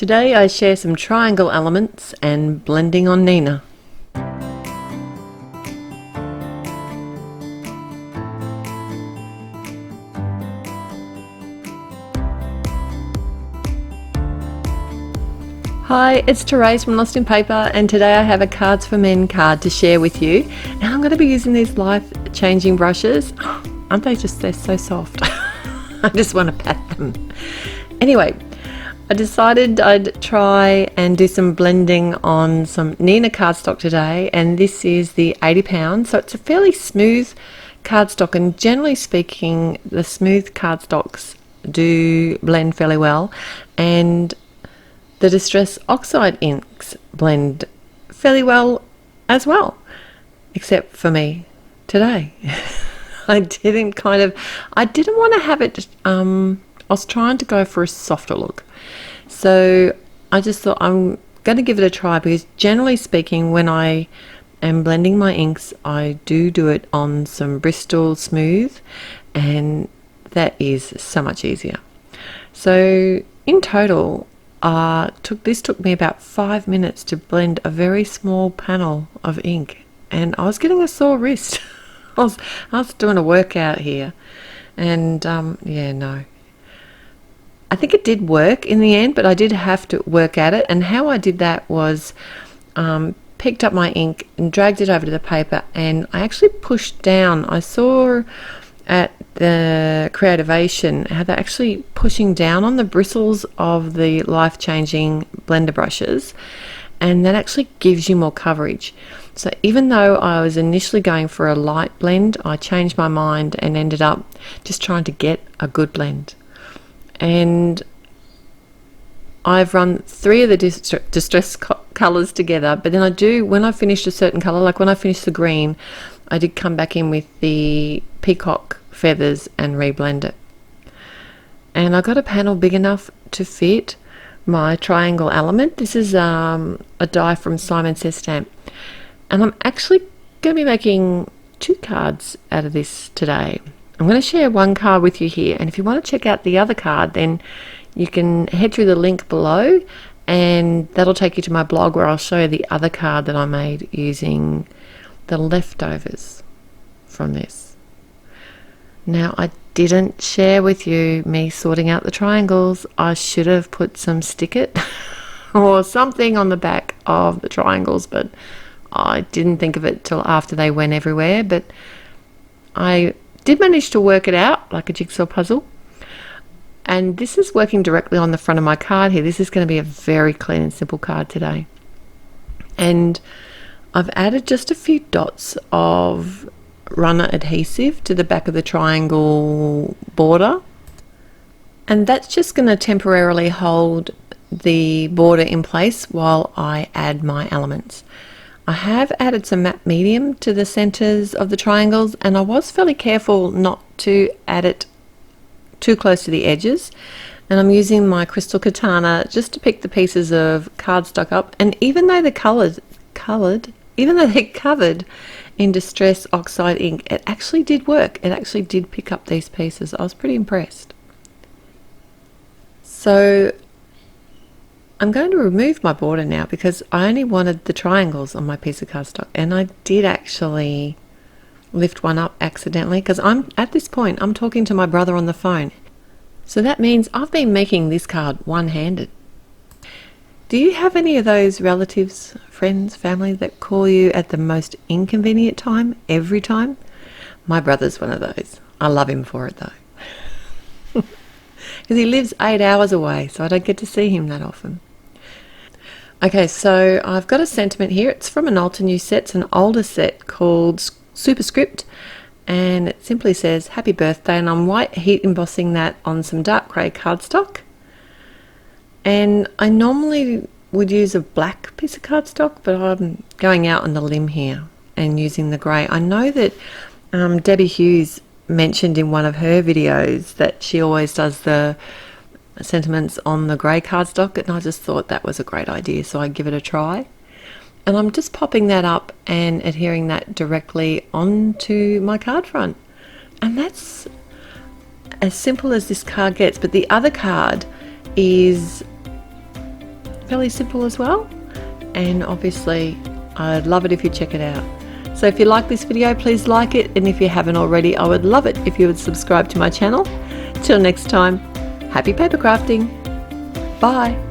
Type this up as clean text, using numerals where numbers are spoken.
Today I share some triangle elements and blending on Neenah. Hi, it's Therese from Lostinpaper, and today I have a Cards for Men card to share with you. And I'm going to be using these life-changing brushes. Aren't they just, they're so soft. I just want to pat them. Anyway, I decided I'd try and do some blending on some Neenah cardstock today, and this is the 80 pounds, so it's a fairly smooth cardstock, and generally speaking the smooth cardstocks do blend fairly well, and the Distress Oxide inks blend fairly well as well, except for me today. I didn't want to have it, I was trying to go for a softer look. So I just thought I'm going to give it a try, because generally speaking when I am blending my inks I do it on some Bristol Smooth, and that is so much easier. So in total this took me about 5 minutes to blend a very small panel of ink, and I was getting a sore wrist. I was doing a workout here, and yeah, no. I think it did work in the end, but I did have to work at it, and how I did that was picked up my ink and dragged it over to the paper, and I actually pushed down. I saw at the Creativation how they're actually pushing down on the bristles of the life-changing blender brushes, and that actually gives you more coverage. So even though I was initially going for a light blend, I changed my mind and ended up just trying to get a good blend. And I've run 3 of the distress colors together, but then when I finished a certain color, like when I finished the green, I did come back in with the peacock feathers and reblend it. And I got a panel big enough to fit my triangle element. This is a die from Simon Says Stamp, and I'm actually going to be making 2 cards out of this today. I'm going to share one card with you here, and if you want to check out the other card, then you can head through the link below, and that'll take you to my blog where I'll show you the other card that I made using the leftovers from this. Now, I didn't share with you me sorting out the triangles. I should have put some stick-it or something on the back of the triangles, but I didn't think of it till after they went everywhere. But I did manage to work it out like a jigsaw puzzle, and this is working directly on the front of my card here. This is going to be a very clean and simple card today, and I've added just a few dots of runner adhesive to the back of the triangle border, and that's just going to temporarily hold the border in place while I add my elements. I have added some matte medium to the centers of the triangles, and I was fairly careful not to add it too close to the edges, and I'm using my crystal katana just to pick the pieces of cardstock up. And even though they're covered in Distress Oxide ink, it actually did work. It actually did pick up these pieces. I was pretty impressed. So I'm going to remove my border now, because I only wanted the triangles on my piece of cardstock, and I did actually lift one up accidentally, because at this point I'm talking to my brother on the phone. So that means I've been making this card one-handed. Do you have any of those relatives, friends, family that call you at the most inconvenient time every time? My brother's one of those. I love him for it though, because he lives 8 hours away, so I don't get to see him that often. Okay, so I've got a sentiment here. It's from an Alter New set. It's an older set called Superscript, and it simply says happy birthday, and I'm white heat embossing that on some dark grey cardstock. And I normally would use a black piece of cardstock, but I'm going out on the limb here and using the grey. I know that Debbie Hughes mentioned in one of her videos that she always does the sentiments on the grey cardstock, and I just thought that was a great idea, so I give it a try. And I'm just popping that up and adhering that directly onto my card front, and that's as simple as this card gets. But the other card is fairly simple as well, and obviously I'd love it if you check it out. So if you like this video, please like it, and if you haven't already, I would love it if you would subscribe to my channel. Till next time, happy paper crafting. Bye.